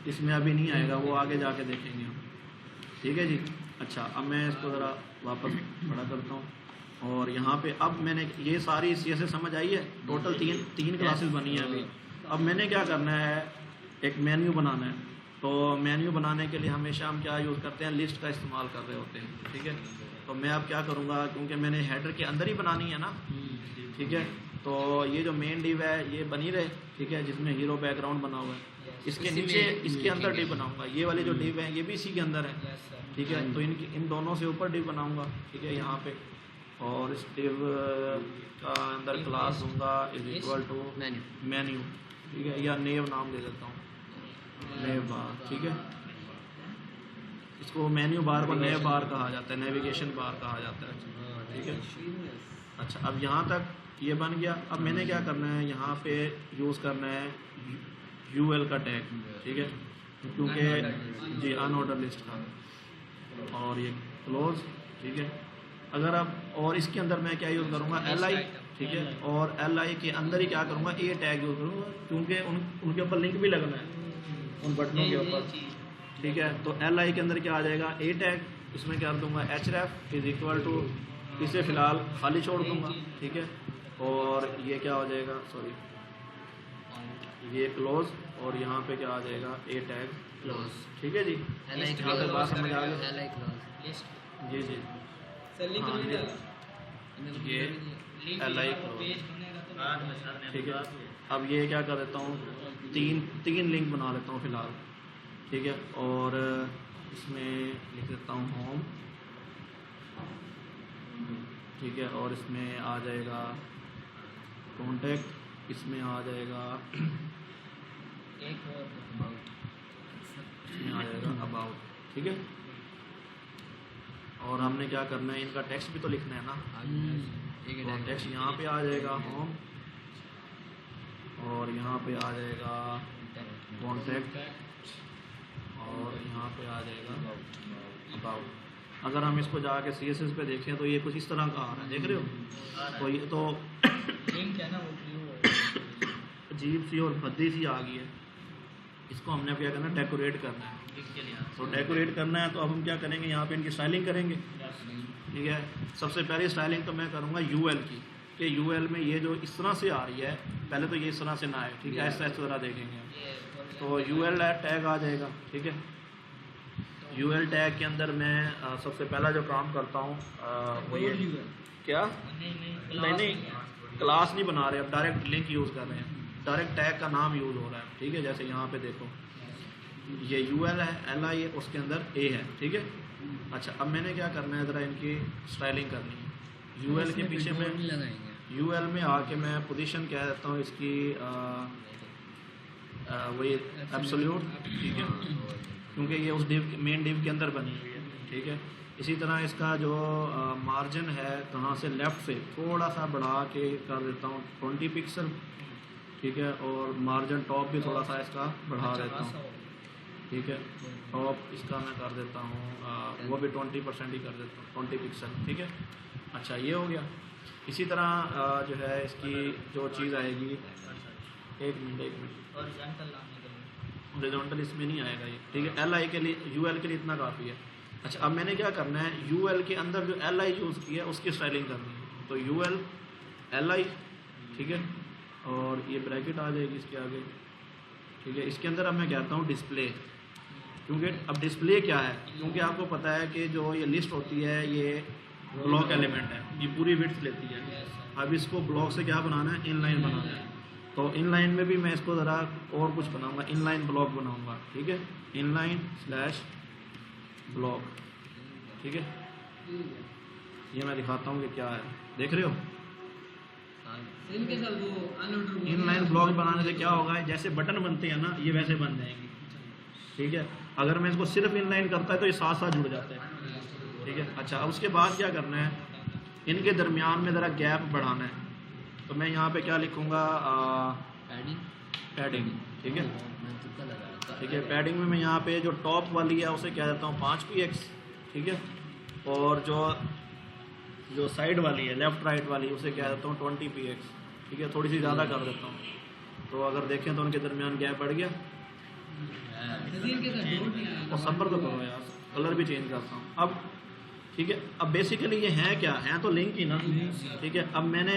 इसमें अभी नहीं आएगा, वो आगे जाके देखेंगे हम। ठीक है जी। अच्छा, अब मैं इसको ज़रा वापस बड़ा करता हूँ। और यहाँ पे अब मैंने ये सारी CSS समझ आई है। टोटल तीन क्लासेस बनी है अभी। अब मैंने क्या करना है, एक मेन्यू बनाना है। तो मेन्यू बनाने के लिए हमेशा हम क्या यूज़ करते हैं, लिस्ट का इस्तेमाल कर रहे होते हैं। ठीक है, तो मैं अब क्या करूँगा, क्योंकि मैंने हेडर के अंदर ही बनानी है ना। ठीक है, तो ये जो मेन डिव है ये बनी रहे। ठीक है, जिसमें हीरो बैकग्राउंड बना हुआ है, इसके नीचे इसके अंदर डिव बनाऊंगा। ये वाले जो डिव है ये भी इसी के अंदर है। ठीक है, तो इन दोनों से ऊपर डिव बनाऊंगा। ठीक है, यहाँ पे, और इस डिव का अंदर क्लास दूंगा इज इक्वल टू मेन्यू। ठीक है, या नेव नाम दे देता हूँ, नेव बार। ठीक है, इसको मेन्यू बार को नेव बार कहा जाता है, नेविगेशन बार कहा जाता है। ठीक है, अच्छा, अब यहाँ तक ये बन गया। अब मैंने क्या करना है, यहाँ पे यूज़ करना है UL का टैग। ठीक है, क्योंकि जी अनऑर्डर लिस्ट का, और ये क्लोज। ठीक है, अगर अब और इसके अंदर मैं क्या यूज़ करूँगा, LI। ठीक है, और LI के अंदर ही क्या करूँगा, A टैग यूज़ करूँगा, क्योंकि उनके ऊपर लिंक भी लगना है उन बटनों के ऊपर। ठीक है, तो LI के अंदर क्या आ जाएगा, A टैग। इसमें क्या दूंगा, href इज इक्वल टू, इसे फ़िलहाल खाली छोड़ दूँगा। ठीक है, और ये क्या हो जाएगा, सॉरी, ये क्लोज, और यहाँ पे क्या आ जाएगा, A टैग क्लोज। ठीक है जी, यहाँ पे बात समझ आ गई। जी जी, हाँ, ये LI क्लोज। ठीक है, अब ये क्या कर देता हूँ, तीन लिंक बना लेता हूँ फ़िलहाल। ठीक है, और इसमें लिख देता हूँ होम। ठीक है, और इसमें आ जाएगा कॉन्टैक्ट, इसमें आ जाएगा इसमें आ जाएगा अबाउट। ठीक है, और हमने क्या करना है, इनका टेक्स्ट भी तो लिखना है ना। तो टेक्स्ट यहाँ पे आ जाएगा होम, और यहाँ पे आ जाएगा कॉन्टैक्ट, और यहाँ पे आ जाएगा अबाउट। अगर हम इसको जाके CSS पे देखें तो ये कुछ इस तरह का आ रहा है, देख रहे हो। तो ये तो लिंक है ना, वो अजीब सी और भद्दी सी आ गई है। इसको हमने क्या करना है, डेकोरेट करना है। तो डेकोरेट करना है, तो अब हम क्या करेंगे, यहाँ पे इनकी स्टाइलिंग करेंगे। ठीक है, सबसे पहले स्टाइलिंग तो मैं करूँगा UL की। कि यूएल में ये जो इस तरह से आ रही है, पहले तो ये इस तरह से ना आए, ठीक है, ऐसा इस तरह देखेंगे ये folder तो यूएल टैग आ जाएगा, ठीक है। यूएल टैग के अंदर मैं सबसे पहला जो काम करता हूँ वो ये क्या नहीं क्लास नहीं बना रहे, अब डायरेक्ट लिंक यूज़ कर रहे हैं, डायरेक्ट टैग का नाम यूज़ हो रहा है, ठीक है। जैसे यहाँ पे देखो ये यूएल है, एल आई है, उसके अंदर ए है, ठीक है। अच्छा अब मैंने क्या करना है, ज़रा इनकी स्टाइलिंग करनी है। यूएल के पीछे में लगाएंगे यूएल में आके मैं पोजीशन कह देता हूँ इसकी वही एब्सोल्यूट, ठीक है, क्योंकि ये उस डिव मेन डिव के अंदर बनी हुई है, ठीक है। इसी तरह इसका जो मार्जिन है कहाँ से, लेफ़्ट से थोड़ा सा बढ़ा के कर देता हूँ 20 पिक्सल, ठीक है। और मार्जिन टॉप भी थोड़ा सा इसका बढ़ा देता हूँ, ठीक है। टॉप इसका मैं कर देता हूँ वो भी 20% ही कर देता हूँ, 20 पिक्सल, ठीक है। अच्छा ये हो गया। इसी तरह जो है इसकी जो चीज़ आएगी, एक मिनट हॉरिजॉन्टल लाने के लिए हॉरिजॉन्टल इसमें नहीं आएगा ये, ठीक है। एल आई के लिए, यूएल के लिए इतना काफ़ी है। अच्छा अब मैंने क्या करना है, यूएल के अंदर जो एल आई यूज़ की है उसकी स्टाइलिंग करनी है, तो यूएल एल आई, ठीक है, और ये ब्रैकेट आ जाएगी इसके आगे, ठीक है। इसके अंदर अब मैं कहता हूँ डिस्प्ले, क्योंकि अब डिस्प्ले क्या है, क्योंकि आपको पता है कि जो ये लिस्ट होती है ये ब्लॉक एलिमेंट है, ये पूरी विड्थ लेती है। अब इसको ब्लॉक से क्या बनाना है, इनलाइन बनाना है, तो इनलाइन में भी मैं इसको ज़रा और कुछ बनाऊंगा, इनलाइन ब्लॉक बनाऊंगा, ठीक है, इनलाइन स्लैश ब्लॉक, ठीक है। ये मैं दिखाता हूँ कि क्या है, देख रहे हो। इनके साथ वो अनऑर्डर इनलाइन ब्लॉक बनाने से क्या होगा, जैसे बटन बनते हैं ना ये वैसे बन जाएंगे, ठीक है। अगर मैं इसको सिर्फ इनलाइन करता है तो ये साथ साथ जुड़ जाते हैं, ठीक है। अच्छा अब उसके बाद क्या करना है, इनके दरमियान में ज़रा गैप बढ़ाना है, तो मैं यहाँ पे क्या लिखूँगा, पैडिंग, ठीक है, ठीक है। पैडिंग में मैं यहाँ पे जो टॉप वाली है उसे क्या देता हूँ 5px, ठीक है, और जो साइड वाली है लेफ़्ट राइट वाली उसे क्या देता हूँ 20px, ठीक है, थोड़ी सी ज़्यादा कर देता हूँ। तो अगर देखें तो उनके दरमियान गैप बढ़ गया, इनके साथ डॉट नहीं आया और सब्र तो करो यार, कलर भी चेंज करता हूँ अब, ठीक है। अब बेसिकली ये है क्या, है तो लिंक ही ना, ठीक है। अब मैंने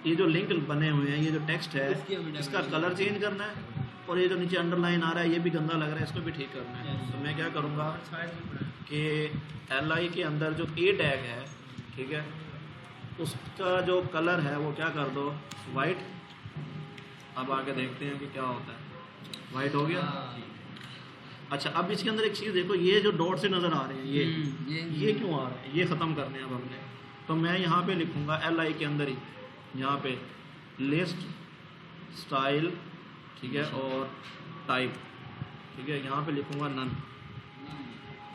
ये जो लिंक बने हुए हैं, ये जो टेक्स्ट है इसका कलर चेंज करना है, और ये जो नीचे अंडरलाइन आ रहा है ये भी गंदा लग रहा है, इसको भी ठीक करना है। तो मैं क्या करूँगा कि एल आई के अंदर जो ए टैग है, ठीक है, उसका जो कलर है वो क्या कर दो वाइट। अब आगे देखते हैं कि क्या होता है, वाइट हो गया। अच्छा अब इसके अंदर एक चीज़ देखो, ये जो डॉट से नज़र आ रहे हैं ये क्यों आ रहा है, ये ख़त्म करने हैं अब हमने। तो मैं यहाँ पे लिखूँगा एल आई के अंदर ही, यहाँ पे लिस्ट स्टाइल, ठीक है, और टाइप, ठीक है, यहाँ पे लिखूँगा नन।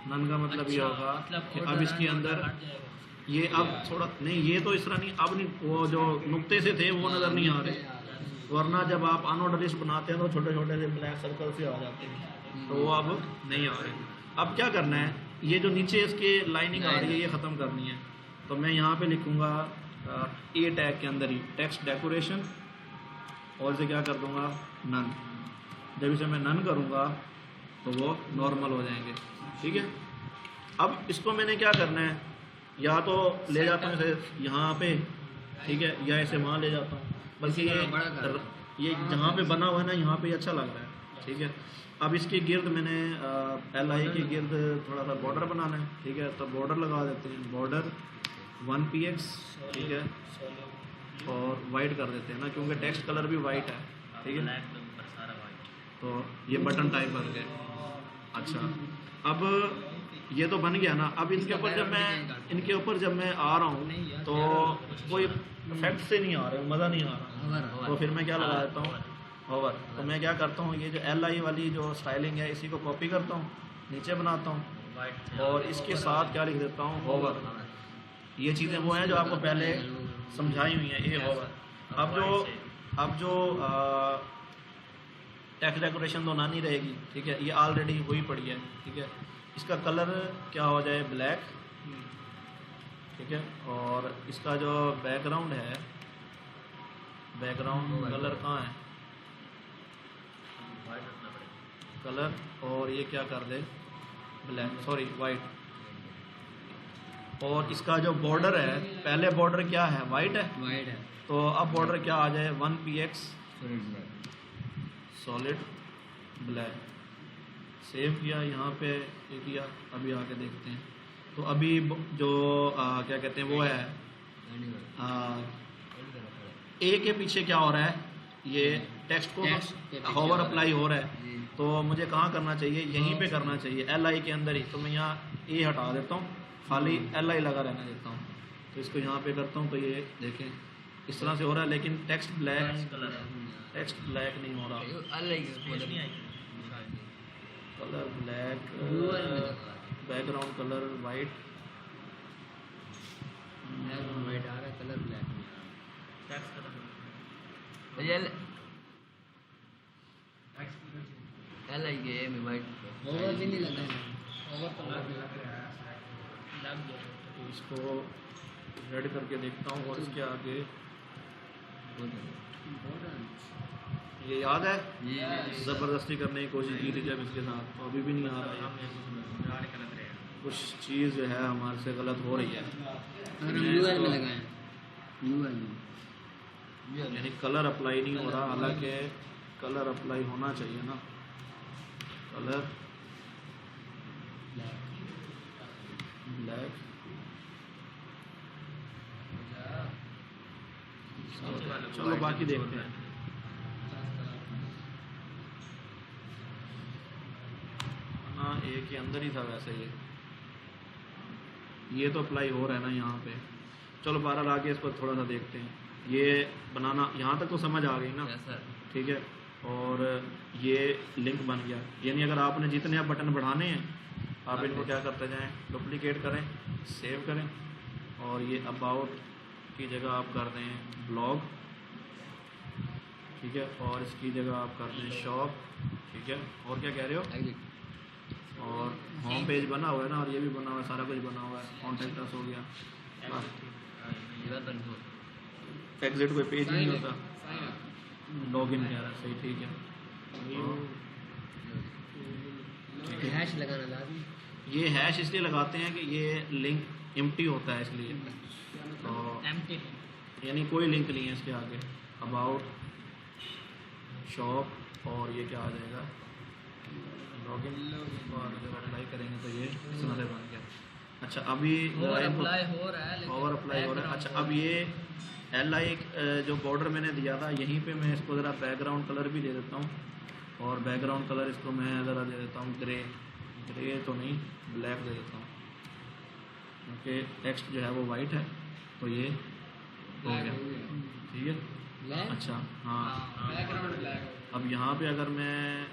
नन का मतलब ये होगा कि अब इसके अंदर ये अब थोड़ा नहीं, ये तो इस तरह नहीं, अब नहीं, वो जो नुक्ते से थे वो नज़र नहीं आ रहे, वरना जब आप अनऑर्डर लिस्ट बनाते हैं तो छोटे छोटे से ब्लैक सर्कल से आ जाते हैं, तो वो अब नहीं आ रहे। अब क्या करना है, ये जो नीचे इसके लाइनिंग आ रही है ये ख़त्म करनी है। तो मैं यहाँ पे लिखूँगा ए टैग के अंदर ही टेक्स्ट डेकोरेशन, और इसे क्या कर दूँगा नन। जब इसे मैं नन करूँगा तो वो नॉर्मल हो जाएंगे, ठीक है। अब इसको मैंने क्या करना है, या तो ले जाता हूँ इसे यहाँ पे, ठीक है, या इसे वहाँ ले जाता हूँ, बल्कि ये जहाँ पे बना हुआ है ना यहाँ पे अच्छा लग रहा है, ठीक है। अब इसके गिर्द मैंने एल आई के गिर्द थोड़ा सा बॉर्डर बनाना है, ठीक है, तो बॉर्डर लगा देते हैं, बॉर्डर 1px, ठीक है, और वाइट कर देते हैं ना, क्योंकि टेक्स्ट कलर भी वाइट है, ठीक है। तो ये बटन टाइप बन गए। अच्छा अब ये तो बन गया ना, अब इनके ऊपर जब मैं आ रहा हूँ तो कोई इफेक्ट से नहीं आ रहा, मज़ा नहीं आ रहा, तो फिर मैं क्या लगा देता हूँ होवर। तो मैं क्या करता हूँ, ये जो एल आई वाली जो स्टाइलिंग है इसी को कॉपी करता हूँ, नीचे बनाता हूँ, और इसके साथ क्या लिख देता हूँ होवर। ये चीज़ें वो हैं जो आपको पहले समझाई हुई हैं, ये होवर। अब जो टेक्स्ट डेकोरेशन तो ना नहीं रहेगी, ठीक है, ये ऑलरेडी हुई पड़ी है, ठीक है। इसका कलर क्या हो जाए ब्लैक, ठीक है, और इसका जो बैकग्राउंड है, बैकग्राउंड कलर कहाँ है, कलर, और ये क्या कर दे ब्लैक, सॉरी वाइट। और इसका जो बॉर्डर है, पहले बॉर्डर क्या है वाइट है, तो अब बॉर्डर क्या आ जाए 1px सॉलिड ब्लैक। सेव किया, यहाँ पे ये किया, अभी आके देखते हैं। तो अभी जो क्या कहते हैं वो है ए के पीछे क्या हो रहा है, ये टेक्स्ट टेक्स्ट के को पीछे होवर हो रहा है। अप्लाई हो रहा है। जी। तो मुझे कहाँ करना चाहिए, यहीं पे करना चाहिए, एल आई के अंदर ही। तो मैं यहाँ ए हटा देता हूँ, खाली एल आई लगा रहने देता हूँ। तो इसको यहाँ पे करता हूँ, तो ये देखें इस तरह से हो रहा है, लेकिन टेक्स्ट ब्लैक नहीं हो रहा। Colour black, background colour white, white आ रहा है, कलर ब्लैक में एल आई के में वाइट ओवर भी नहीं लगा है। ओवर तो लग गया। तो इसको रेड करके देखता हूँ। और इसके आगे ये याद है ज़बरदस्ती करने की कोशिश की थी जब इसके साथ, तो अभी भी नहीं आ रहा है। कुछ चीज़ जो है हमारे से गलत हो रही है। और हम यूएल में लगाए यूएल में, यानी कलर अप्लाई नहीं हो रहा, हालांकि कलर अप्लाई होना चाहिए ना। कलर ब्लैक, चलो बाकी देखते हैं। हाँ ए के अंदर ही था वैसे ये तो अप्लाई हो रहा है ना यहाँ पे। चलो 12 आगे इस पर थोड़ा सा देखते हैं। ये बनाना यहाँ तक तो समझ आ गई ना, ठीक है। और ये लिंक बन गया, यानी अगर आपने जितने आप बटन बढ़ाने हैं आप इनको क्या करते जाएं, डुप्लीकेट करें, सेव करें, और ये अबाउट की जगह आप कर दें ब्लॉग, ठीक है। और इसकी जगह आप कर दें शॉप, ठीक है। और क्या कह रहे हो, और होम पेज बना हुआ है ना, और ये भी बना हुआ है, सारा कुछ बना हुआ है। कॉन्टैक्ट अस हो गया, एग्जिट कोई पेज नहीं होता, लॉगिन कह रहा है, सही, ठीक है। हैश लगाना लाजमी। ये हैश इसलिए लगाते हैं कि ये लिंक एम्प्टी होता है इसलिए, तो एम्प्टी यानी कोई लिंक नहीं है इसके आगे। अबाउट, शॉप, और ये क्या आ जाएगा लॉगिन, और जब अप्लाई करेंगे तो ये इस तरह से बन गया। अच्छा अभी ओवर अप्लाई हो रहा है, लेकिन ओवर अप्लाई हो रहा है। अच्छा अब ये एल आई जो बॉर्डर मैंने दिया था, यहीं पे मैं इसको ज़रा बैकग्राउंड कलर भी दे देता हूँ। और बैकग्राउंड कलर इसको मैं ज़रा दे देता हूँ ग्रे तो नहीं, ब्लैक दे देता हूँ, क्योंकि टेक्स्ट जो है वो वाइट है, तो ये हो गया, ठीक है। अच्छा हाँ, बैकग्राउंड ब्लैक। अब यहाँ पे अगर मैं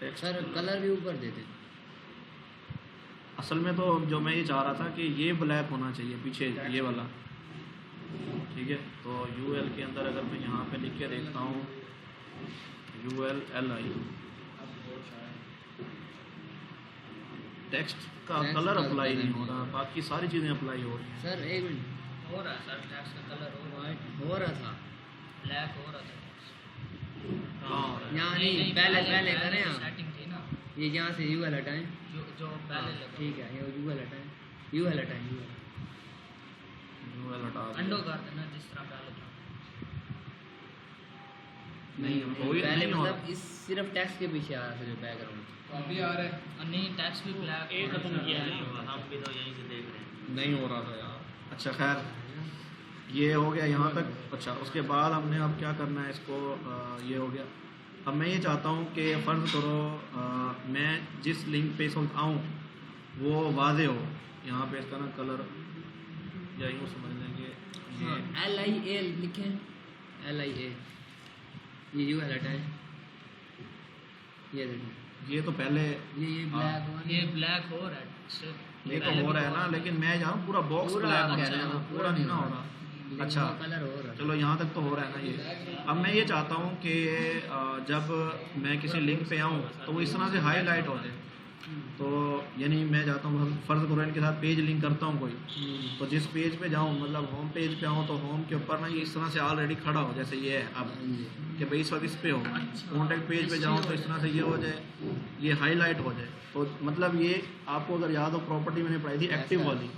टेक्स्ट, सर कलर भी ऊपर दे दे। असल में तो जो मैं ये चाह रहा था कि ये ब्लैक होना चाहिए पीछे, ये वाला, ठीक है। तो यू एल के अंदर अगर मैं यहाँ पे लिख के देखता हूँ ULLI, टेक्स्ट का टेक्स्ट कलर का अप्लाई कलर नहीं हो नहीं रहा, बाकी सारी चीज़ें अप्लाई हो रही हैं। सर एक मिनट, हो रहा है सर, टैक्स का कलर हो रहा है, वाइट हो रहा था ब्लैक हो रहा था। कहाँ हो रहा है? यहाँ नहीं, पहले करें आप। सेटिंग थी ना, ये यहाँ से यूएल हटाएं, जो पहले लगा। ठीक है। ये यूएल हटाएं, यूएल हटाएं, UL हटा दिया। अंडो कर देना जिस तरह पहले था। नहीं वही पहले नहीं हो मतलब रहा। इस सिर्फ टेक्स्ट के पीछे आ रहा था जो बैकग्राउंड। तो अभी आ रहा है। नहीं टैक्स भी ब्लैक एक खत्म किया है, हम भी तो यहीं से देख रहे हैं। नहीं हो रहा था यार। अच्छा खैर ये हो गया यहाँ तक। अच्छा उसके बाद हमने अब क्या करना है, इसको ये हो गया। अब मैं ये चाहता हूँ कि फ़र्ज़ करो मैं जिस लिंक पे इस वक्त आऊँ वो वाज़े हो। यहाँ पे इसका ना कलर या यूँ समझ लेंगे ये LIA लिखें, LIA, ये यूएल हटाएं, ये देखें, ये तो पहले ये ब्लैक हुआ, ये ब्लैक हो रहा है सिर्फ, ये तो हो रहा है ना, लेकिन मैं जाऊँ पूरा बॉक्स पूरा ब्लैक आप होना कह रहे चाहिए, हो, पूरा नहीं ना हो रहा। लेकिन अच्छा वो कलर हो रहा है। चलो यहाँ तक तो हो रहा है ना ये। अब मैं ये चाहता हूँ कि जब मैं किसी लिंक पे आऊँ तो वो इस तरह से हाईलाइट हो जाए। तो यानी मैं चाहता हूँ फ़र्ज़ करो इनके साथ पेज लिंक करता हूँ कोई, तो जिस पेज पे जाऊँ मतलब होम पेज पे आऊँ तो होम के ऊपर ना ये इस तरह से ऑलरेडी खड़ा हो, जैसे ये है अब कि भाई इस वक्त इस पे हो। कॉन्टैक्ट पेज पे जाऊँ तो इस तरह से ये हो जाए, ये हाईलाइट हो जाए। तो मतलब ये आपको अगर याद हो प्रॉपर्टी मैंने पढ़ाई थी एक्टिव वाली,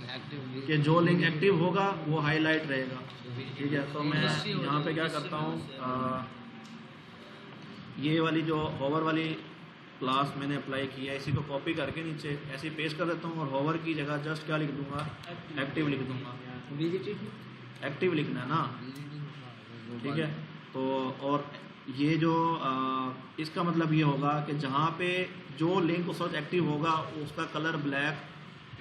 कि जो लिंक एक्टिव होगा वो हाईलाइट रहेगा। ठीक है, तो मैं यहाँ पे क्या करता हूँ, ये वाली जो होवर वाली क्लास मैंने अप्लाई किया है इसी को कॉपी करके नीचे ऐसे पेस्ट कर देता हूँ और होवर की जगह जस्ट क्या लिख दूंगा, एक्टिव लिख दूंगा। एक्टिव लिखना है ना, ठीक है। तो और ये जो इसका मतलब ये होगा कि जहाँ पे जो लिंक उस वक्त एक्टिव होगा उसका कलर ब्लैक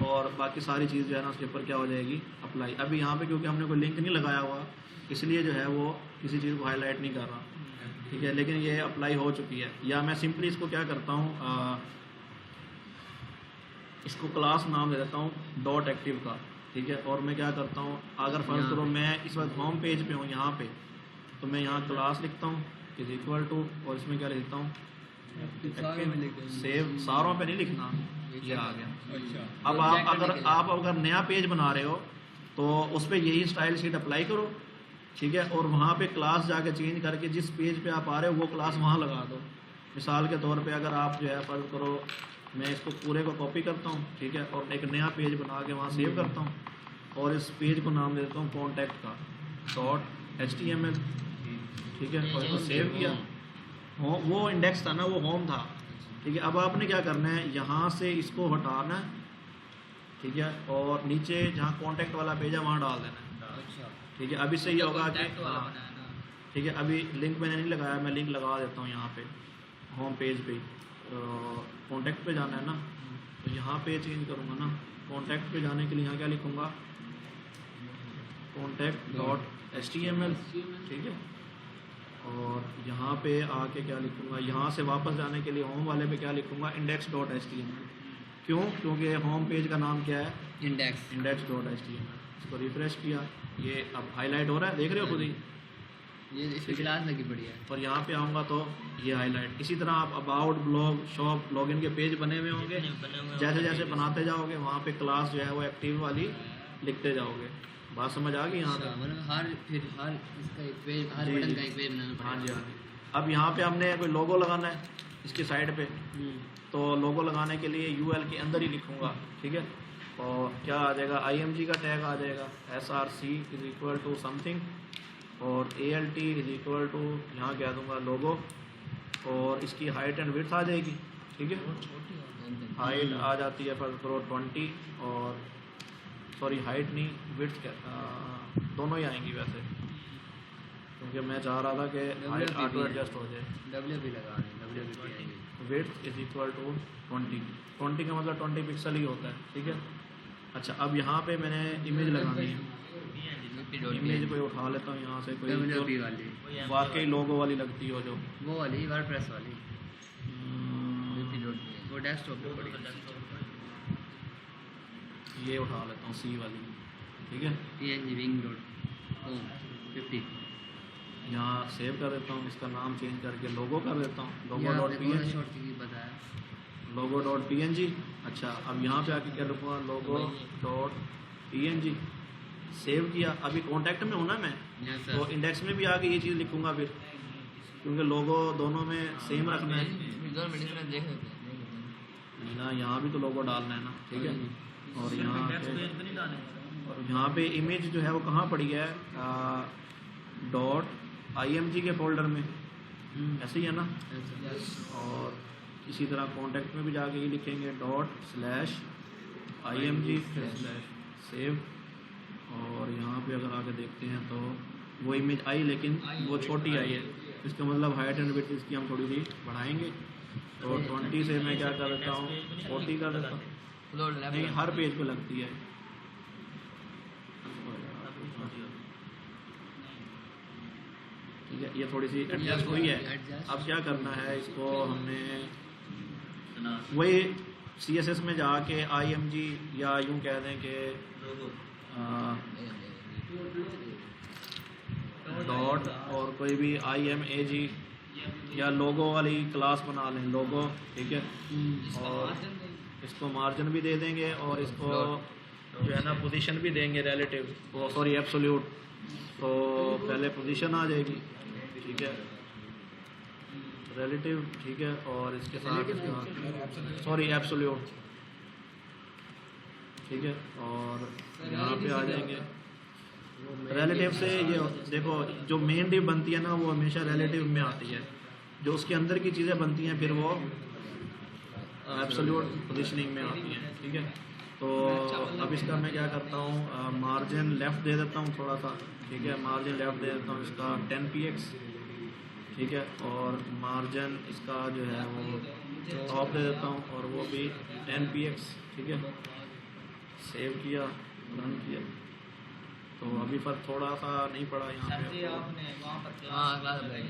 और बाकी सारी चीज़ जो है ना उसके ऊपर क्या हो जाएगी, अप्लाई। अभी यहाँ पे क्योंकि हमने कोई लिंक नहीं लगाया हुआ इसलिए जो है वो किसी चीज़ को हाईलाइट नहीं कर रहा, ठीक है, लेकिन ये अप्लाई हो चुकी है। या मैं सिंपली इसको क्या करता हूँ, इसको क्लास नाम दे देता हूँ डॉट एक्टिव का, ठीक है। और मैं क्या करता हूँ, अगर फर्ज करो मैं इस वक्त होम पेज पे हूँ यहाँ पे, तो मैं यहाँ क्लास लिखता हूँ इज इक्वल टू, और इसमें क्या लिखता हूँ, सेव। सारों पे नहीं लिखना, ये आ गया। अब आप अगर नया पेज बना रहे हो तो उस पर यही स्टाइल शीट अप्लाई करो, ठीक है, और वहाँ पे क्लास जाके चेंज करके जिस पेज पे आप आ रहे हो वो क्लास वहाँ लगा दो। मिसाल के तौर पे अगर आप जो है फर्ज करो मैं इसको पूरे को कॉपी करता हूँ, ठीक है, और एक नया पेज बना के वहाँ सेव करता हूँ और इस पेज को नाम देता हूँ कॉन्टैक्ट का .html, ठीक है, और इसको सेव किया। वो इंडेक्स था ना, वो होम था, ठीक है। अब आपने क्या करना है, यहाँ से इसको हटाना है, ठीक है, और नीचे जहाँ कॉन्टैक्ट वाला पेज है वहाँ डाल देना है, ठीक है। अभी से ये होगा कि ठीक है, अभी लिंक मैंने नहीं लगाया, मैं लिंक लगा देता हूँ यहाँ पे होम पेज पे। कॉन्टैक्ट पे जाना है ना, तो यहाँ पे चेंज करूँगा ना, कॉन्टैक्ट पे जाने के लिए यहाँ क्या लिखूँगा, contact.html, ठीक है। और यहाँ पे आके क्या लिखूँगा, यहाँ से वापस जाने के लिए होम वाले पे क्या लिखूँगा, index.html। क्यों? क्योंकि होम पेज का नाम क्या है, index.html। इसको रिफ्रेश किया, ये अब हाईलाइट हो रहा है, देख रहे हो खुद ही, ये इसकी क्लास लगी बढ़िया। और यहाँ पे आऊँगा तो ये हाईलाइट। इसी तरह आप अबाउट, ब्लॉग, शॉप, लॉगिन के पेज बने हुए होंगे, जैसे जैसे बनाते जाओगे वहाँ पे क्लास जो है वो एक्टिव वाली लिखते जाओगे। बात समझ आ गई यहाँ पे? मतलब हर इसका एक पेज, हर जी, बटन जी। का एक पेज बनाना पड़ेगा। हाँ जी, हाँ जी। अब यहाँ पे हमने कोई लोगो लगाना है इसकी साइड पे, तो लोगो लगाने के लिए UL के अंदर ही लिखूँगा, ठीक है। और क्या आ जाएगा, IMG का टैग आ जाएगा, SRC is equal to something, और ALT इज इक्वल टू यहाँ क्या दूँगा, लोगो, और इसकी हाइट एंड विड्थ आ जाएगी, ठीक है। हाइट आ जाती है फर्स्ट करो 20, और सॉरी हाइट नहीं, विड्थ क्या, दोनों ही आएंगी वैसे, क्योंकि मैं चाह रहा था कि हाइट ऑटो एडजस्ट हो जाए। WP लगा दें, WP आएगी। विड्थ इज इक्वल टू 20 का मतलब 20 पिक्सल ही होता है, ठीक है। अच्छा, अब यहाँ पे मैंने इमेज लगानी है, इमेज कोई उठा लेता हूँ यहाँ से, कोई WP वाली, वाकई लोगो वाली लगती हो जो, वो वाली वर्डप्रेस वाली, वो डेस्कटॉप पे पड़ी। ये उठा लेता हूँ C वाली, ठीक है। PNG wing.com 50 यहाँ सेव कर देता हूँ, इसका नाम चेंज करके लोगो कर देता हूँ, यहाँ logo.png, शॉर्ट की बताया, logo.png। अच्छा, अब यहाँ पे आके क्या लिखूँगा, logo.png, सेव किया। अभी कॉन्टैक्ट में हूँ ना मैं, Yes, तो sir। इंडेक्स में भी आके ये चीज़ लिखूँगा फिर, क्योंकि लोगो दोनों में सेम रखना है दोनों में डिफरेंस देख लेते हैं। ना, यहाँ भी तो लोगो डालना है ना, ठीक है। और यहाँ पे, और यहाँ पे इमेज जो है वो कहाँ पड़ी है, .img के फोल्डर में, ऐसे ही है ना। और इसी तरह कॉन्टैक्ट में भी जाके ये लिखेंगे ./img सेव, और यहाँ पे अगर आके देखते हैं तो वो इमेज आई, लेकिन वो छोटी आई है, इसका मतलब हाइट एंड विड्थ इसकी हम थोड़ी सी बढ़ाएंगे। तो 20 से मैं क्या कर देता हूँ, 40 कर देता हूँ। नहीं, हर पेज पे लगती है। ठीक है, ये थोड़ी सी एडजस्ट हुई है। अब क्या करना है, इसको हमने वही CSS में जाके IMG, या यूं कह दें कि डॉट और कोई भी IMAG या लोगो वाली क्लास बना लें, लोगो, ठीक है। और इसको मार्जिन भी दे देंगे और इसको जो है ना पोजीशन भी देंगे रिलेटिव, वो सॉरी एब्सोल्यूट। तो पहले पोजीशन आ जाएगी, ठीक है, रिलेटिव, ठीक है, और इसके साथ सॉरी एब्सोल्यूट, ठीक है, और यहाँ पे आ जाएंगे रिलेटिव से। ये देखो जो मेन डिव बनती है ना वो हमेशा रिलेटिव में आती है, जो उसके अंदर की चीज़ें बनती हैं फिर वो एब्सोल्यूट पोजीशनिंग में आती हैं, ठीक है। तो अब इसका मैं क्या करता हूँ, मार्जिन लेफ़्ट दे देता हूँ थोड़ा सा, ठीक है, मार्जिन लेफ़्ट दे देता हूँ इसका 10px, ठीक है, और मार्जिन इसका जो है वो टॉप दे देता हूँ और वो भी 10px, ठीक है। सेव किया, रन किया, तो अभी पर थोड़ा सा नहीं पड़ा यहाँ सर जी पे। आपने वहाँ पर हाँ, क्लास क्लास अप्लाई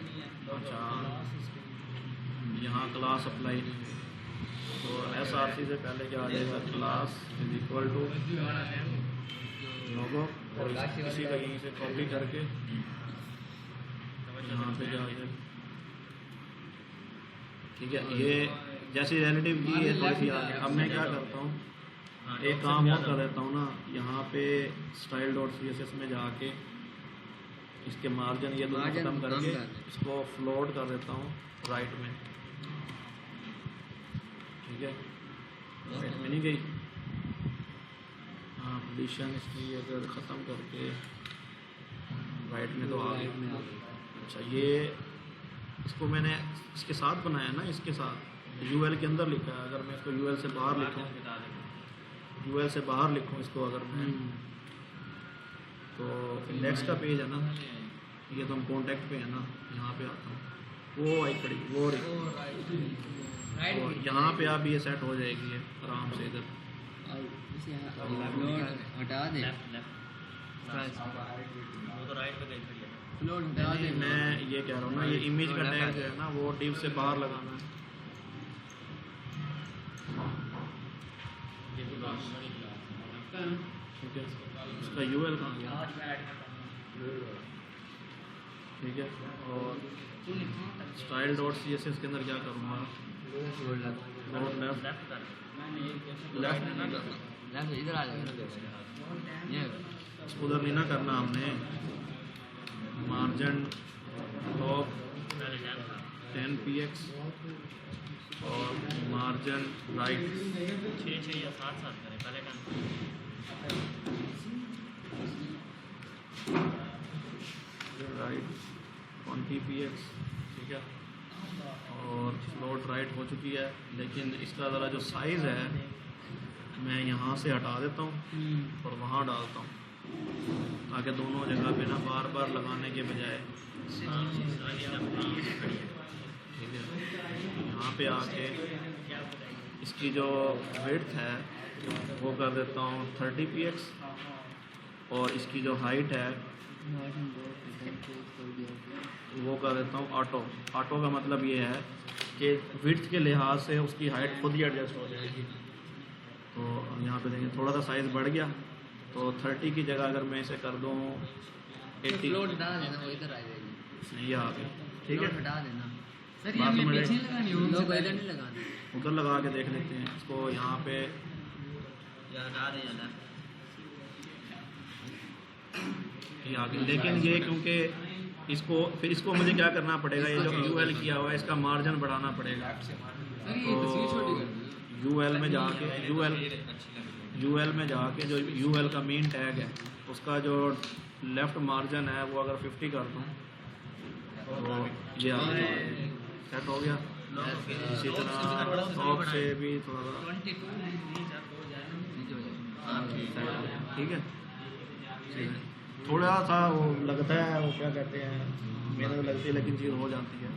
अच्छा, यहाँ क्लास अप्लाई नहीं हुई, तो SRC से पहले क्या आ जाएगा, क्लास इज इक्वल टू लोगो, और इसी का यहीं से कॉपी करके यहाँ पे क्या आ जाएगा, ठीक है। ये जैसी रिलेटिव की ये थोड़ी सी आ गई। अब मैं क्या करता हूँ, एक काम और कर देता हूँ ना, यहाँ पे style.css में जाके इसके मार्जिन ये दोनों मार्जिन खत्म कम करके कर दें। इसको फ्लोट कर देता हूँ राइट में, ठीक है, राइट में नहीं गई, हाँ, पोजीशन इसकी अगर ख़त्म करके राइट में तो आ गई। अच्छा, ये इसको मैंने इसके साथ बनाया ना, इसके साथ UL के अंदर लिखा है। अगर मैं इसको UL से बाहर लिखूँ, UL से बाहर लिखूँ इसको अगर मैं, तो इंडेक्स का पेज है ना, ये तो हम कॉन्टैक्ट पे है ना, यहाँ पे आता हूँ, वो आई खड़ी, वो रही, तो यहाँ पे आप ये सेट हो जाएगी है आराम से इधर। हटा दे, वो तो राइट पे गई फिर फ्लोट हटा दे। मैं ये कह रहा हूँ ना, ये इमेज का टैग जो है ना वो डिव से बाहर लगाना है, ठीक है। इसका UL कहाँ गया, आज मैं ऐड करता हूँ। ठीक है, और style.css के अंदर क्या करूँगा, और लेफ्ट लेफ्ट कर लेफ्ट नहीं ना करना, लेफ्ट इधर आ जाएगा, ये उधर नहीं ना करना हमने, मार्जिन टॉप पहले टैब था 10px और मार्जिन राइट 6 या 7 करें पहले राइट 20px, ठीक है, और फ्लोट राइट हो चुकी है। लेकिन इसका ज़रा जो साइज़ है मैं यहाँ से हटा देता हूँ और वहाँ डालता हूँ, ताकि दोनों जगह पे ना बार बार लगाने के बजाय, ठीक है। यहाँ पे आके इसकी जो विड्थ है वो कर देता हूँ 30px और इसकी जो हाइट है वो कर देता हूँ ऑटो। ऑटो का मतलब ये है कि विड्थ के लिहाज से उसकी हाइट खुद ही एडजस्ट हो जाएगी। तो यहाँ पे देखें थोड़ा सा साइज़ बढ़ गया, तो 30 की जगह अगर मैं इसे कर दूँ 80, फ्लोट हटा देना, वो इधर आ जाएगी, ये आ गया, ठीक है। फ्लोट हटा देना। सर बात ये तो पीछे मेरे- लगानी लोग हो इधर नहीं लगाना। उधर लगा के देख लेते हैं इसको यहाँ पे, या हटा दें या लेफ्ट ये आ गया। लेकिन ये क्योंकि इसको मुझे क्या करना पड़ेगा, ये जो UL किया हुआ है इसका मार्जिन बढ़ाना पड़ेगा। सर ये तस्वीर छोटी कर दी। UL में जाके UL में जाके जो UL का मेन टैग है उसका जो लेफ़्ट मार्जिन है वो अगर 50 कर दूँ तो ये आ गया, सेट हो गया। इसी तरह टॉप से भी थोड़ा सा 22 नहीं सर हो जाएगा। नीचे हो जाएगा। ठीक है। थोड़ा सा वो लगता है, वो क्या कहते हैं, मेहनत लगती है लेकिन चीज़ हो जाती है।